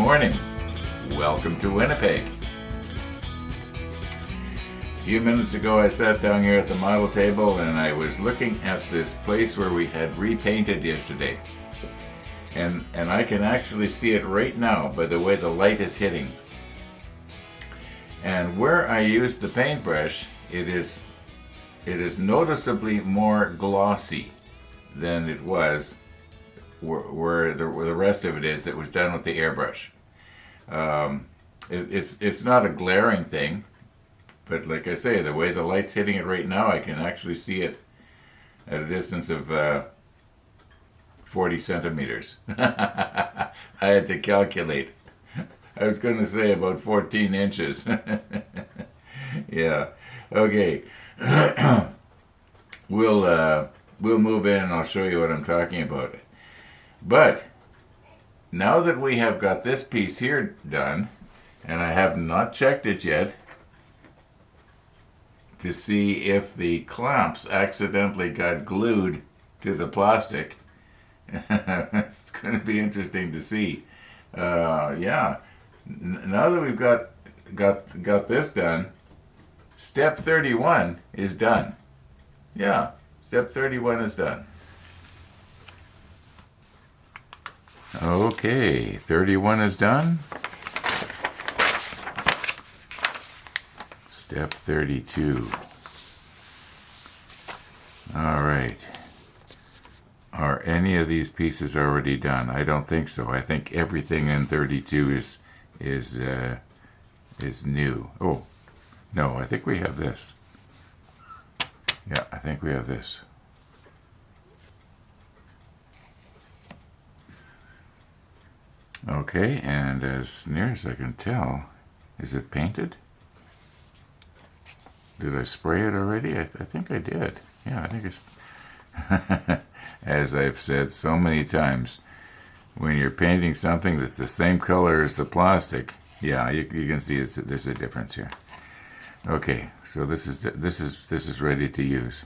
morning. Welcome to Winnipeg. A few minutes ago I sat down here at the model table and I was looking at this place where we had repainted yesterday. And I can actually see it right now by the way the light is hitting. And where I used the paintbrush, it is noticeably more glossy than it was where the rest of it is that was done with the airbrush. It's not a glaring thing, but like I say, the way the light's hitting it right now, I can actually see it at a distance of 40 centimeters. I had to calculate. I was going to say about 14 inches. Yeah. Okay. We'll move in and I'll show you what I'm talking about. But now that we have got this piece here done, and I have not checked it yet to see if the clamps accidentally got glued to the plastic. It's going to be interesting to see. Yeah. Now that we've got this done, step 31 is done. Yeah, step 31 is done. Okay, 31 is done. Step 32. All right. Are any of these pieces already done? I don't think so. I think everything in 32 is new. Oh, no, I think we have this. Yeah, I think we have this. Okay, and as near as I can tell, is it painted? Did I spray it already? I think I did. Yeah, I think it's... As I've said so many times, when you're painting something that's the same color as the plastic, yeah, you can see there's a difference here. Okay, so this is ready to use.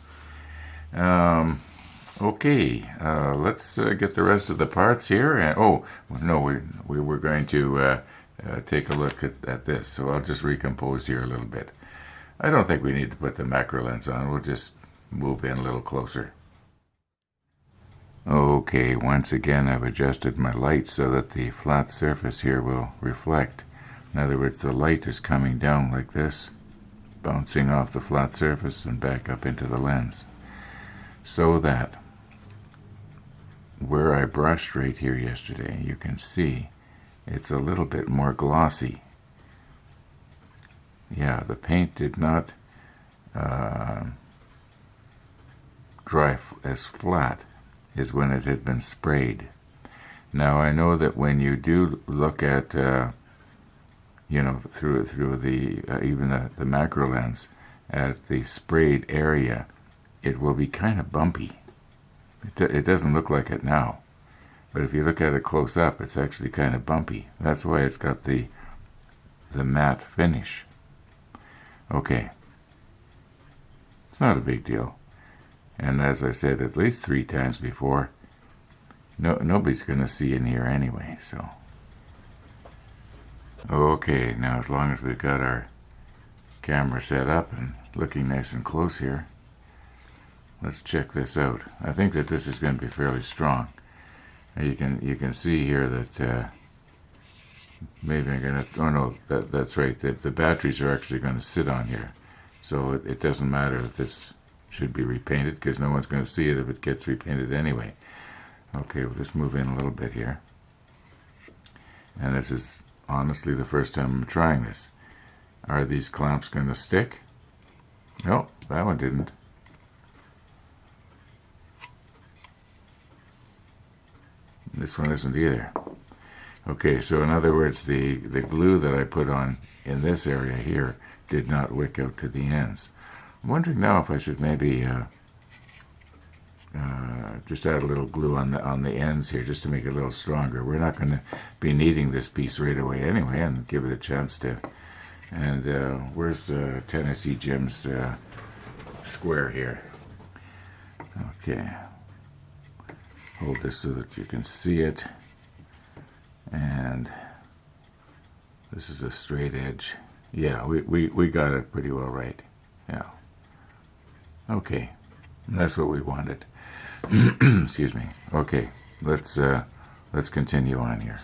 Okay, let's get the rest of the parts here. And oh no, we were going to take a look at this. So I'll just recompose here a little bit. I don't think we need to put the macro lens on. We'll just move in a little closer. Okay, once again I've adjusted my light so that the flat surface here will reflect. In other words, the light is coming down like this, bouncing off the flat surface and back up into the lens. So that where I brushed right here yesterday, you can see it's a little bit more glossy. Yeah, the paint did not dry as flat as when it had been sprayed. Now I know that when you do look at, through the even the macro lens at the sprayed area, it will be kind of bumpy. It doesn't look like it now, but if you look at it close up, it's actually kind of bumpy. That's why it's got the matte finish. Okay, it's not a big deal. And as I said at least 3 times before, nobody's going to see in here anyway, so. Okay, now as long as we've got our camera set up and looking nice and close here, let's check this out. I think that this is going to be fairly strong. You can see here that maybe I'm going to, oh no, that's right, the batteries are actually going to sit on here. So it doesn't matter if this should be repainted because no one's going to see it if it gets repainted anyway. Okay, we'll just move in a little bit here. And this is honestly the first time I'm trying this. Are these clamps going to stick? No, that one didn't. This one isn't either. Okay, so in other words, the glue that I put on in this area here did not wick out to the ends. I'm wondering now if I should maybe just add a little glue on the ends here just to make it a little stronger. We're not going to be needing this piece right away anyway, and give it a chance to. And where's Tennessee Jim's square here? Okay. Hold this so that you can see it. And This is a straight edge. Yeah, we got it pretty well right. Yeah. Okay. That's what we wanted. Excuse me. Okay. Let's continue on here.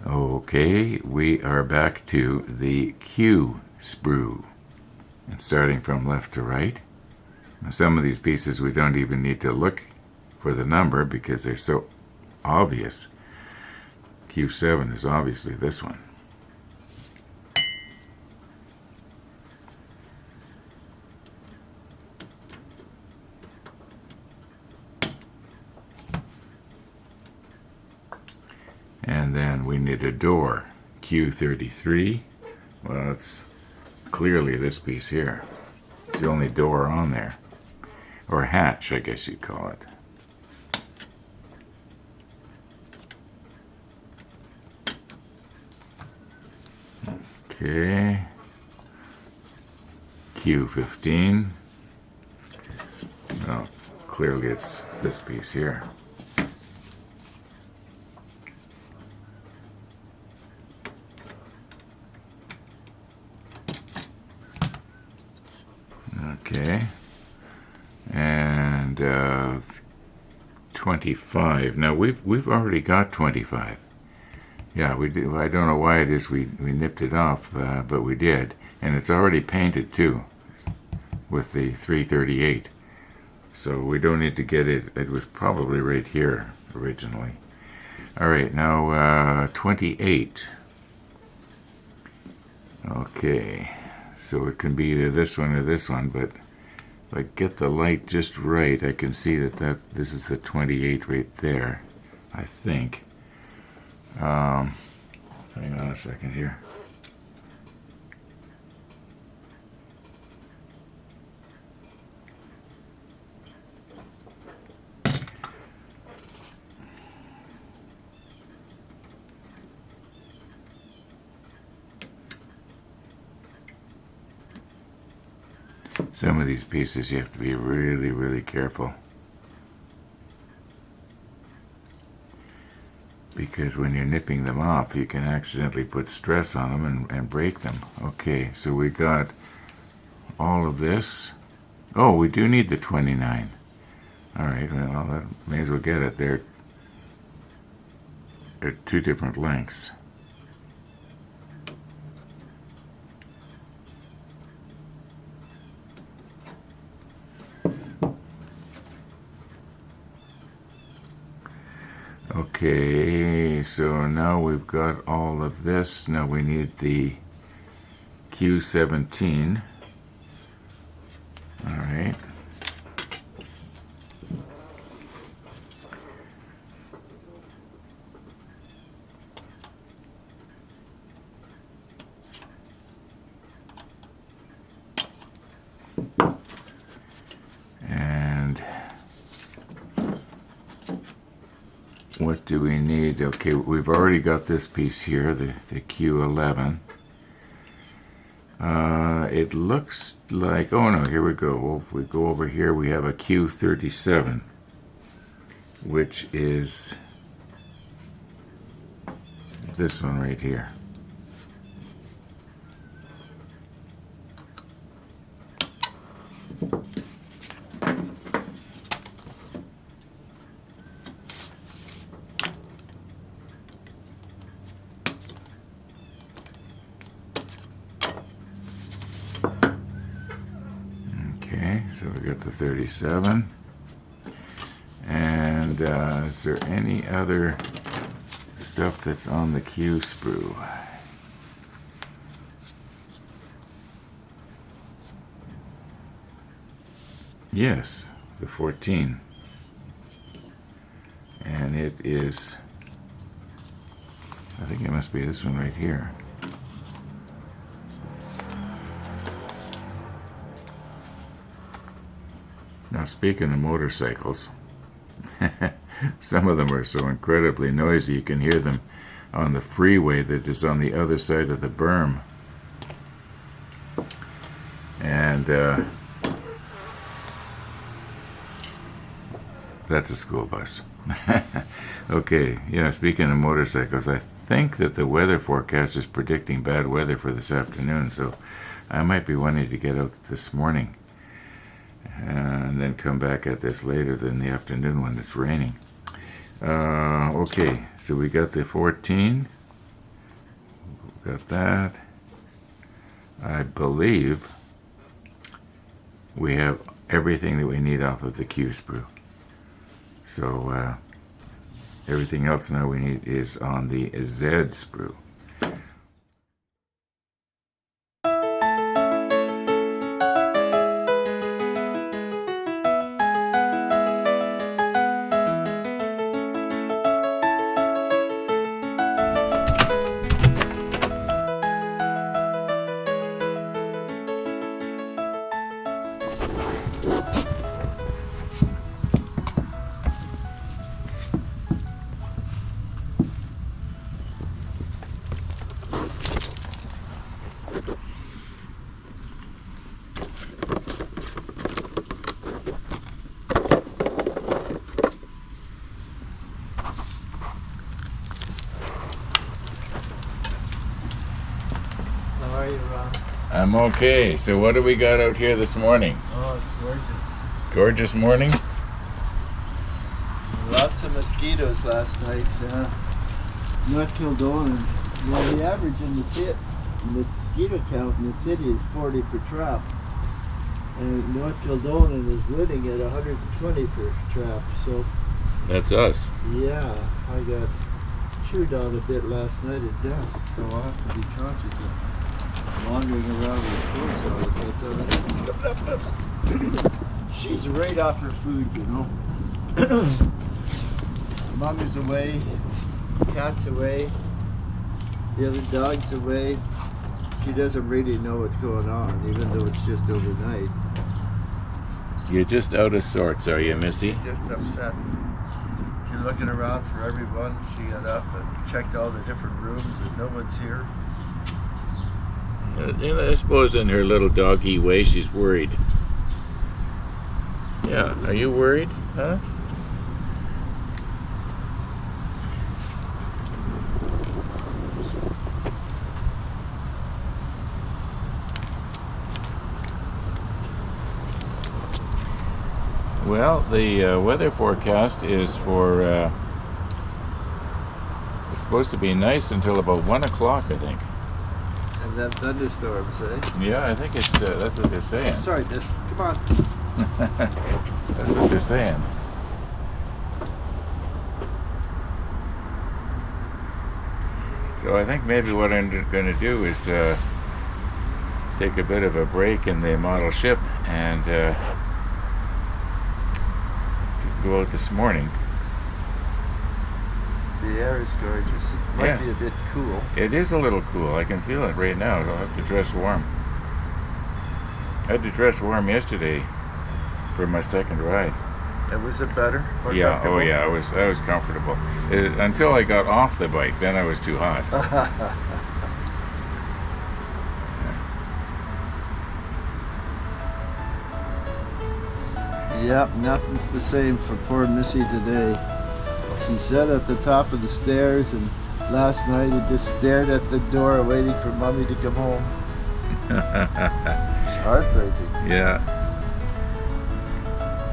Okay, we are back to the Q sprue. And starting from left to right. Now, some of these pieces we don't even need to look for the number because they're so obvious. Q7 is obviously this one. And then we need a door, Q33. Well, it's clearly this piece here. It's the only door on there. Or hatch, I guess you'd call it. Okay. Q15. Well, clearly it's this piece here. Okay, and 25. Now we've already got 25. Yeah, we did. I don't know why it is we nipped it off, but we did, and it's already painted too, with the 338. So we don't need to get it. It was probably right here originally. All right, now 28. Okay. So it can be either this one or this one, but if I get the light just right, I can see that this is the 28 right there, I think. Hang on a second here. Some of these pieces you have to be really, really careful. Because when you're nipping them off, you can accidentally put stress on them and break them. Okay, so we got all of this. Oh, we do need the 29. All right, well, that may as well get it. They're two different lengths. Okay, so now we've got all of this. Now we need the Q17. All right. What do we need? Okay, we've already got this piece here, the Q11. It looks like, oh no, here we go. If we go over here, we have a Q37, which is this one right here. So we got the 37. And is there any other stuff that's on the Q sprue? Yes, the 14. And it is, I think it must be this one right here. Now, speaking of motorcycles, some of them are so incredibly noisy you can hear them on the freeway that is on the other side of the berm. And that's a school bus. Okay, yeah, speaking of motorcycles, I think that the weather forecast is predicting bad weather for this afternoon, so I might be wanting to get out this morning and then come back at this later in the afternoon when it's raining. Okay, so we got the 14. Got that. I believe we have everything that we need off of the Q sprue. So everything else now we need is on the Z sprue. I'm okay. So what do we got out here this morning? Oh, it's gorgeous. Gorgeous morning? Lots of mosquitoes last night. North Kildare, well, the average in the mosquito count in the city is 40 per trap. And North Kildare is living at 120 per trap. So that's us. Yeah, I got chewed on a bit last night at dusk, so I'll have to be conscious of wandering around with clothes on. She's right off her food, you know. Mom is away, cat's away, the other dog's away. She doesn't really know what's going on, even though it's just overnight. You're just out of sorts, are you, Missy? Just upset. She's looking around for everyone. She got up and checked all the different rooms and no one's here. I suppose in her little doggy way she's worried. Yeah, are you worried? Huh? Well, the weather forecast is for, it's supposed to be nice until about 1 o'clock, I think. And then thunderstorms, eh? Yeah, I think it's that's what they're saying. Oh, sorry, come on. That's what they're saying. So I think maybe what I'm going to do is take a bit of a break in the model ship and go out this morning. The air is gorgeous. It might be a bit cool. It is a little cool. I can feel it right now. I'll have to dress warm. I had to dress warm yesterday for my second ride. And was it better? More Yeah. comfortable? Oh yeah. I was comfortable until I got off the bike. Then I was too hot. Yep, nothing's the same for poor Missy today. She sat at the top of the stairs and last night he just stared at the door waiting for Mommy to come home. It's heartbreaking. Yeah.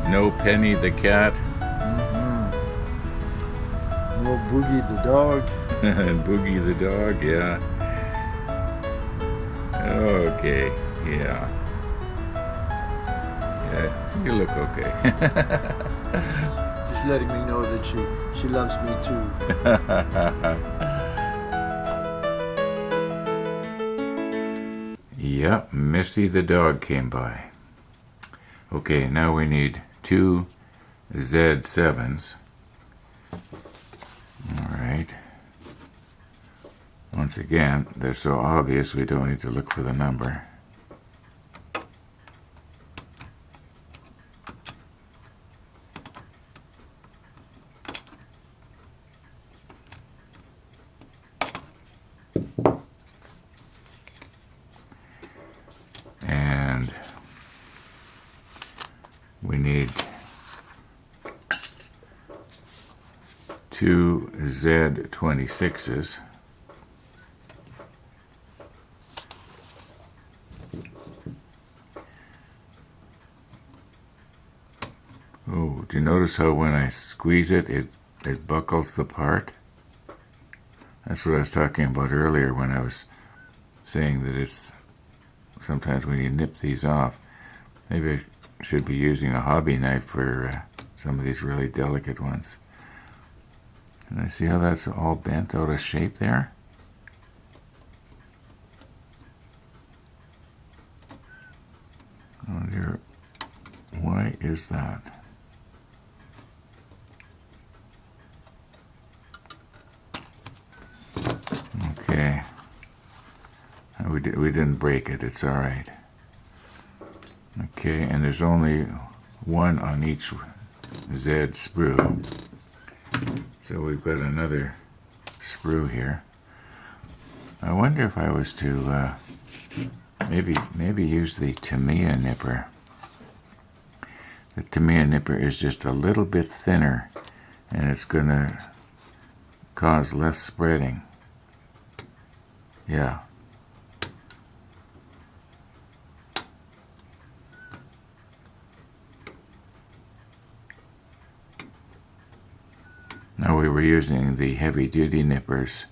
No Penny the cat. Mm-hmm. No Boogie the dog. And Boogie the dog, yeah. Okay, yeah. Yeah, you look okay. Just letting me know that she loves me too. Yep, Missy the dog came by. Okay, now we need 2 Z7s. Alright. Once again, they're so obvious we don't need to look for the number. And we need 2 Z26s. do you notice how when I squeeze it, it buckles the part? That's what I was talking about earlier when I was saying that it's sometimes when you nip these off. Maybe I should be using a hobby knife for some of these really delicate ones. And I see how that's all bent out of shape there? Oh dear, why is that? Okay, we didn't break it, it's all right. Okay, and there's only one on each Z sprue. So we've got another sprue here. I wonder if I was to maybe use the Tamiya nipper. The Tamiya nipper is just a little bit thinner, and it's going to cause less spreading. Yeah. Now we were using the heavy-duty nippers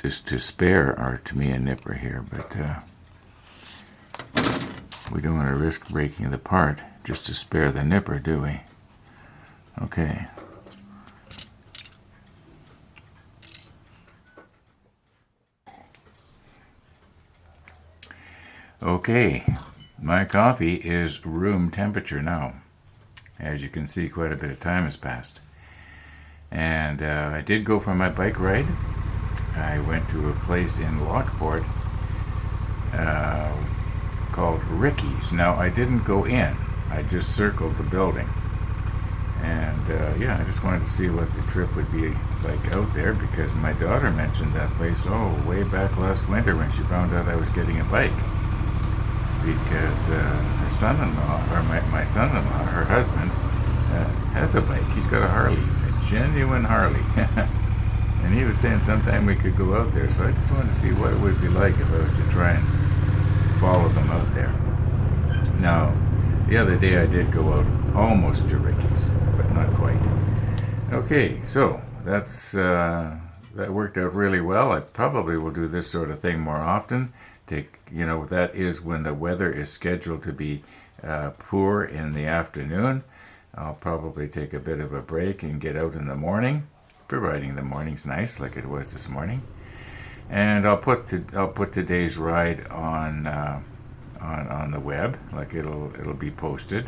just to spare our Tamiya nipper here, but we don't want to risk breaking the part just to spare the nipper, do we? Okay. Okay, my coffee is room temperature now. As you can see, quite a bit of time has passed. And I did go for my bike ride. I went to a place in Lockport called Ricky's. Now, I didn't go in. I just circled the building. And yeah, I just wanted to see what the trip would be like out there, because my daughter mentioned that place, way back last winter when she found out I was getting a bike. Because her son-in-law, or my son-in-law, her husband, has a bike. He's got a Harley, a genuine Harley. And he was saying sometime we could go out there, so I just wanted to see what it would be like if I was to try and follow them out there. Now, the other day I did go out almost to Ricky's, but not quite. Okay, so that's that worked out really well. I probably will do this sort of thing more often. That is when the weather is scheduled to be poor in the afternoon. I'll probably take a bit of a break and get out in the morning, providing the morning's nice like it was this morning. And I'll put today's ride on the web, like it'll be posted.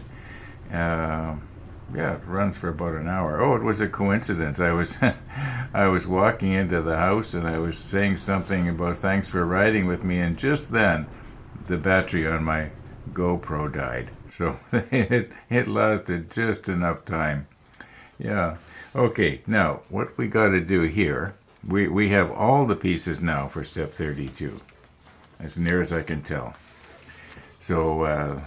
Yeah, it runs for about an hour. Oh, it was a coincidence. I was walking into the house and I was saying something about thanks for riding with me, and just then the battery on my GoPro died. So it lasted just enough time. Yeah. Okay, now what we got to do here, we have all the pieces now for step 32, as near as I can tell. So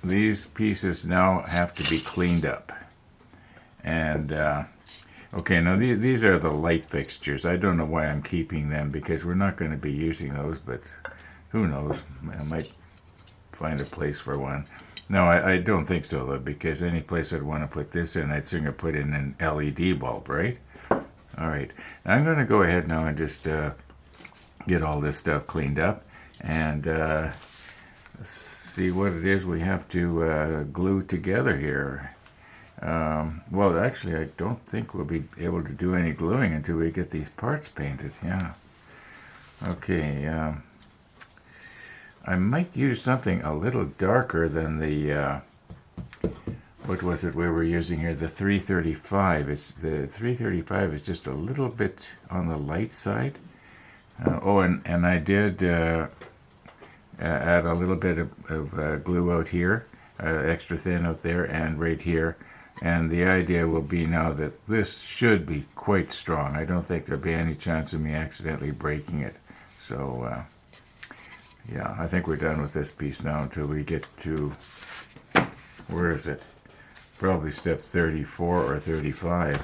these pieces now have to be cleaned up. And okay, now these are the light fixtures. I don't know why I'm keeping them, because we're not going to be using those, but who knows, I might find a place for one. No, I don't think so, though, because any place I'd want to put this in, I'd sooner put in an LED bulb, right? All right, I'm going to go ahead now and just get all this stuff cleaned up and see what it is we have to glue together here. Well, actually, I don't think we'll be able to do any gluing until we get these parts painted. Yeah. Okay. I might use something a little darker than the what was it we were using here? The 335. The 335 is just a little bit on the light side. And I did add a little bit of glue out here, extra thin out there and right here. And the idea will be now that this should be quite strong. I don't think there'll be any chance of me accidentally breaking it. So, yeah, I think we're done with this piece now until we get to, where is it? Probably step 34 or 35.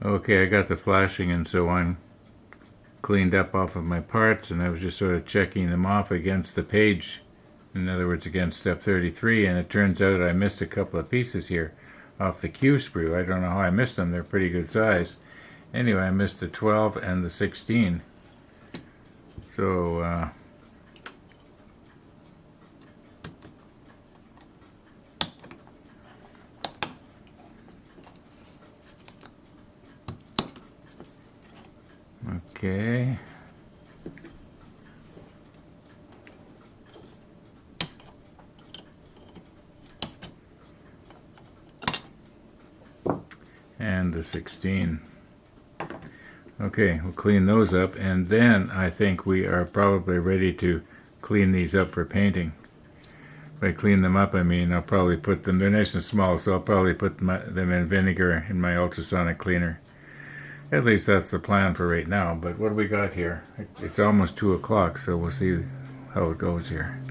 Okay, I got the flashing and so on cleaned up off of my parts, and I was just sort of checking them off against the page In other words, against step 33, and it turns out I missed a couple of pieces here off the Q sprue. I don't know how I missed them. They're pretty good size. Anyway, I missed the 12 and the 16. So, okay. And the 16. Okay, we'll clean those up, and then I think we are probably ready to clean these up for painting. By clean them up, I mean I'll probably put them, they're nice and small, so I'll probably put them in vinegar in my ultrasonic cleaner. At least that's the plan for right now. But what do we got here? It's almost 2 o'clock, so we'll see how it goes here.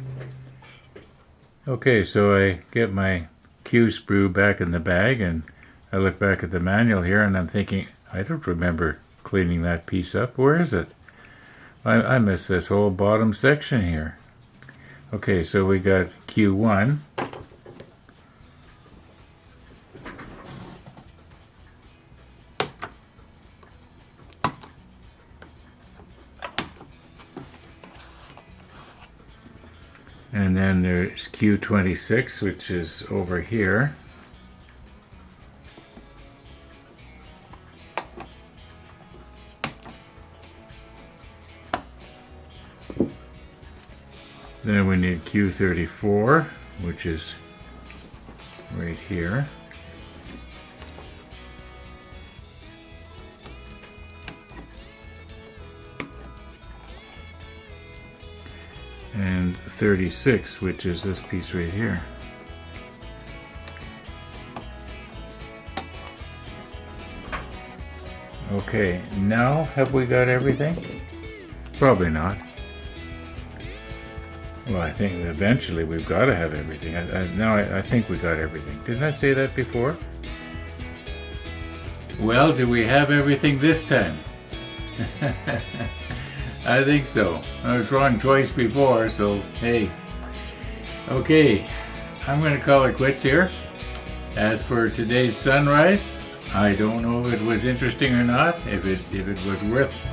Okay, so I get my Q sprue back in the bag, and I look back at the manual here, and I'm thinking, I don't remember cleaning that piece up. Where is it? I missed this whole bottom section here. Okay, so we got Q1. And then there's Q26, which is over here. Then we need Q34, which is right here. And 36, which is this piece right here. Okay, now have we got everything? Probably not. Well, I think eventually we've got to have everything. I think we got everything. Didn't I say that before? Well, do we have everything this time? I think so. I was wrong twice before, so hey. Okay, I'm going to call it quits here. As for today's sunrise, I don't know if it was interesting or not. If it was worth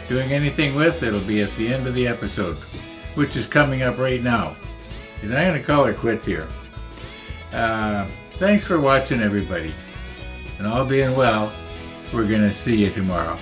doing anything with, it'll be at the end of the episode, which is coming up right now. And I'm going to call it quits here. Thanks for watching, everybody. And all being well, we're going to see you tomorrow.